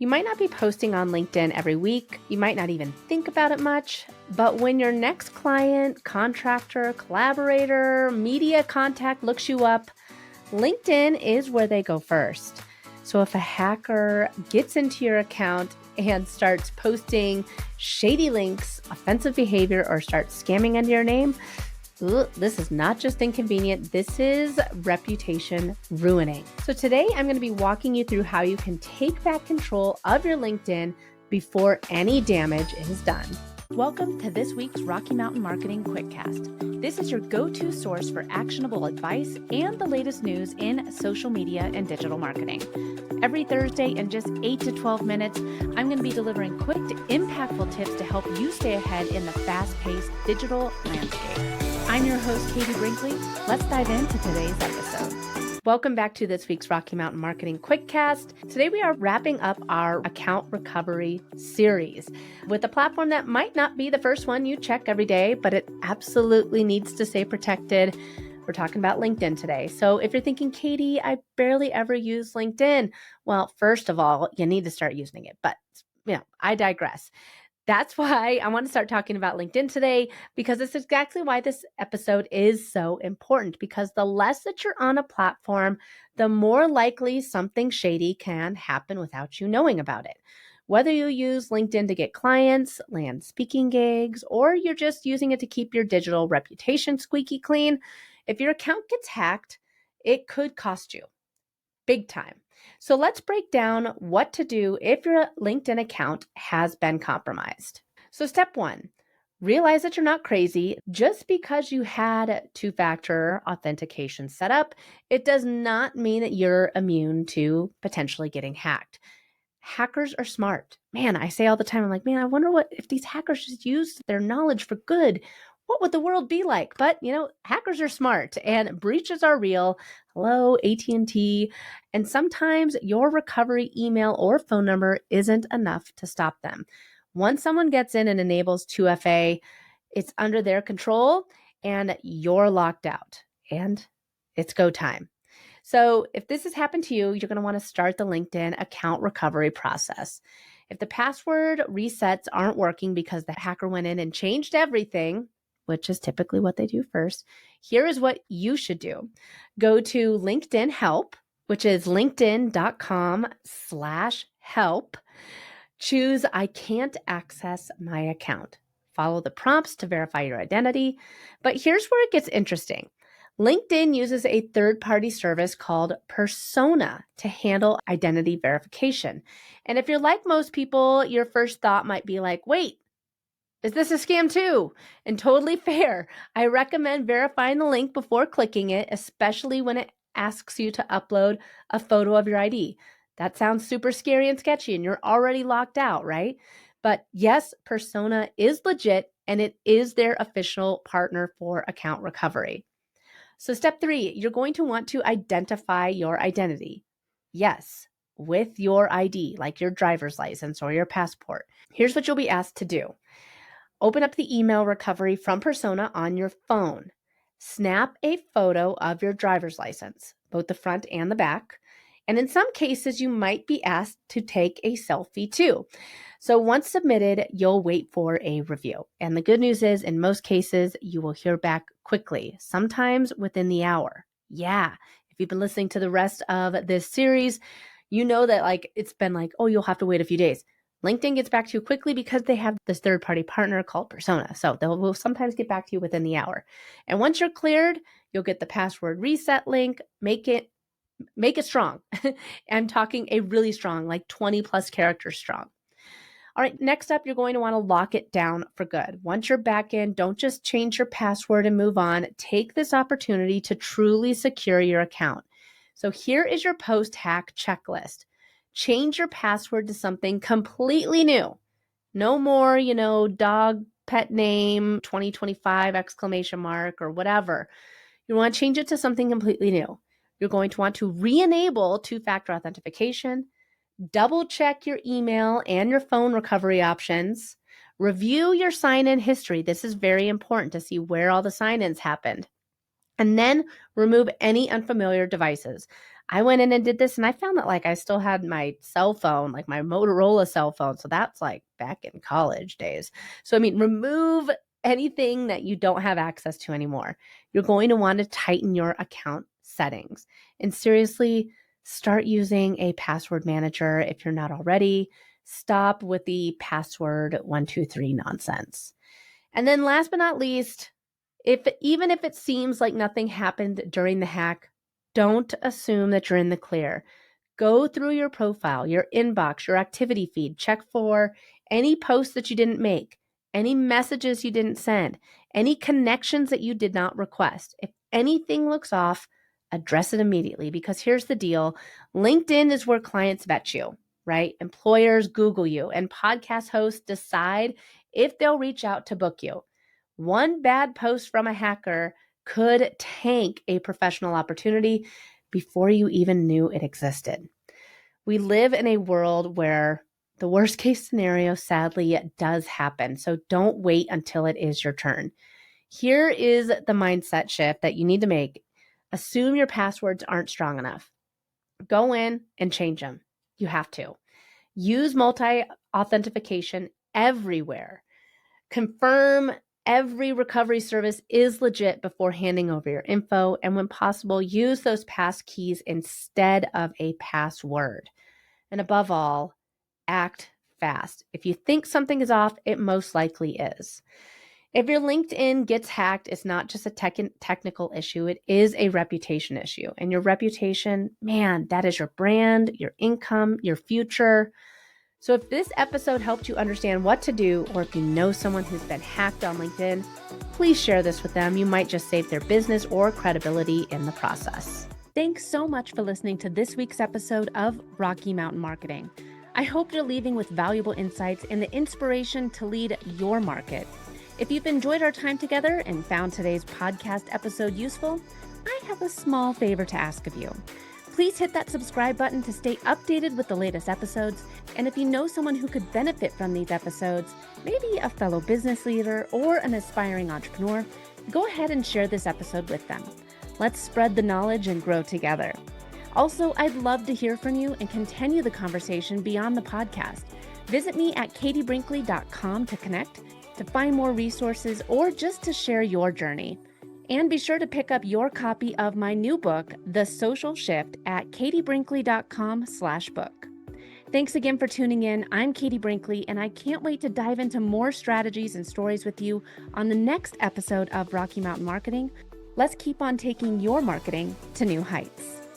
You might not be posting on LinkedIn every week. You might not even think about it much. But when your next client, contractor, collaborator, media contact looks you up, LinkedIn is where they go first. So if a hacker gets into your account and starts posting shady links, offensive behavior, or starts scamming under your name, this is not just inconvenient, this is reputation ruining. So today I'm going to be walking you through how you can take back control of your LinkedIn before any damage is done. Welcome to this week's Rocky Mountain Marketing Quickcast. This is your go-to source for actionable advice and the latest news in social media and digital marketing. Every Thursday in just 8 to 12 minutes, I'm going to be delivering quick, impactful tips to help you stay ahead in the fast-paced digital landscape. I'm your host, Katie Brinkley. Let's dive into today's episode. Welcome back to this week's Rocky Mountain Marketing Quickcast. Today we are wrapping up our account recovery series with a platform that might not be the first one you check every day, but it absolutely needs to stay protected. We're talking about LinkedIn today. So if you're thinking, Katie, I barely ever use LinkedIn. Well, first of all, you need to start using it, but I digress. That's why I want to start talking about LinkedIn today, because it's exactly why this episode is so important, because the less that you're on a platform, the more likely something shady can happen without you knowing about it. Whether you use LinkedIn to get clients, land speaking gigs, or you're just using it to keep your digital reputation squeaky clean, if your account gets hacked, it could cost you big time. So let's break down what to do if your LinkedIn account has been compromised. So step one, realize that you're not crazy. Just because you had two-factor authentication set up, it does not mean that you're immune to potentially getting hacked. Hackers are smart. Man, I say all the time, I'm like, I wonder what if these hackers just used their knowledge for good. What would the world be like? But, hackers are smart and breaches are real. Hello, AT&T. And sometimes your recovery email or phone number isn't enough to stop them. Once someone gets in and enables 2FA, it's under their control and you're locked out and it's go time. So if this has happened to you, you're going to want to start the LinkedIn account recovery process. If the password resets aren't working because the hacker went in and changed everything, which is typically what they do first, here is what you should do. Go to LinkedIn Help, which is linkedin.com/help. Choose I can't access my account. Follow the prompts to verify your identity. But here's where it gets interesting. LinkedIn uses a third-party service called Persona to handle identity verification. And if you're like most people, your first thought might be like, wait, is this a scam too? And totally fair. I recommend verifying the link before clicking it, especially when it asks you to upload a photo of your ID. That sounds super scary and sketchy, and you're already locked out, right? But yes, Persona is legit, and it is their official partner for account recovery. So step 3, you're going to want to identify your identity. Yes, with your ID, like your driver's license or your passport. Here's what you'll be asked to do. Open up the email recovery from Persona on your phone. Snap a photo of your driver's license, both the front and the back. And in some cases, you might be asked to take a selfie too. So once submitted, you'll wait for a review. And the good news is, in most cases, you will hear back quickly, sometimes within the hour. Yeah, if you've been listening to the rest of this series, you know that it's been you'll have to wait a few days. LinkedIn gets back to you quickly because they have this third-party partner called Persona. So will sometimes get back to you within the hour. And once you're cleared, you'll get the password reset link. Make it strong. I'm talking a really strong, 20 plus characters strong. All right, next up, you're going to want to lock it down for good. Once you're back in, don't just change your password and move on. Take this opportunity to truly secure your account. So here is your post-hack checklist. Change your password to something completely new. No more, dog pet name 2025 ! Or whatever. You want to change it to something completely new. You're going to want to re-enable two-factor authentication, double check your email and your phone recovery options, review your sign-in history. This is very important to see where all the sign-ins happened. And then remove any unfamiliar devices. I went in and did this and I found that like I still had my cell phone, like my Motorola cell phone. So that's like back in college days. So, I mean, remove anything that you don't have access to anymore. You're going to want to tighten your account settings and seriously start using a password manager if you're not already. Stop with the password 123 nonsense. And then last but not least, even if it seems like nothing happened during the hack, don't assume that you're in the clear. Go through your profile, your inbox, your activity feed, check for any posts that you didn't make, any messages you didn't send, any connections that you did not request. If anything looks off, address it immediately because here's the deal. LinkedIn is where clients vet you, right? Employers Google you and podcast hosts decide if they'll reach out to book you. One bad post from a hacker could tank a professional opportunity before you even knew it existed. We live in a world where the worst case scenario sadly does happen. So don't wait until it is your turn. Here is the mindset shift that you need to make. Assume your passwords aren't strong enough. Go in and change them. You have to. Use multi-authentication everywhere. Confirm every recovery service is legit before handing over your info. And when possible, use those pass keys instead of a password. And above all, act fast. If you think something is off, it most likely is. If your LinkedIn gets hacked, it's not just a technical issue, it is a reputation issue. And your reputation, man, that is your brand, your income, your future. So if this episode helped you understand what to do, or if you know someone who's been hacked on LinkedIn, please share this with them. You might just save their business or credibility in the process. Thanks so much for listening to this week's episode of Rocky Mountain Marketing. I hope you're leaving with valuable insights and the inspiration to lead your market. If you've enjoyed our time together and found today's podcast episode useful, I have a small favor to ask of you. Please hit that subscribe button to stay updated with the latest episodes. And if you know someone who could benefit from these episodes, maybe a fellow business leader or an aspiring entrepreneur, go ahead and share this episode with them. Let's spread the knowledge and grow together. Also, I'd love to hear from you and continue the conversation beyond the podcast. Visit me at katiebrinkley.com to connect, to find more resources, or just to share your journey. And be sure to pick up your copy of my new book, The Social Shift, at katiebrinkley.com/book. Thanks again for tuning in. I'm Katie Brinkley, and I can't wait to dive into more strategies and stories with you on the next episode of Rocky Mountain Marketing. Let's keep on taking your marketing to new heights.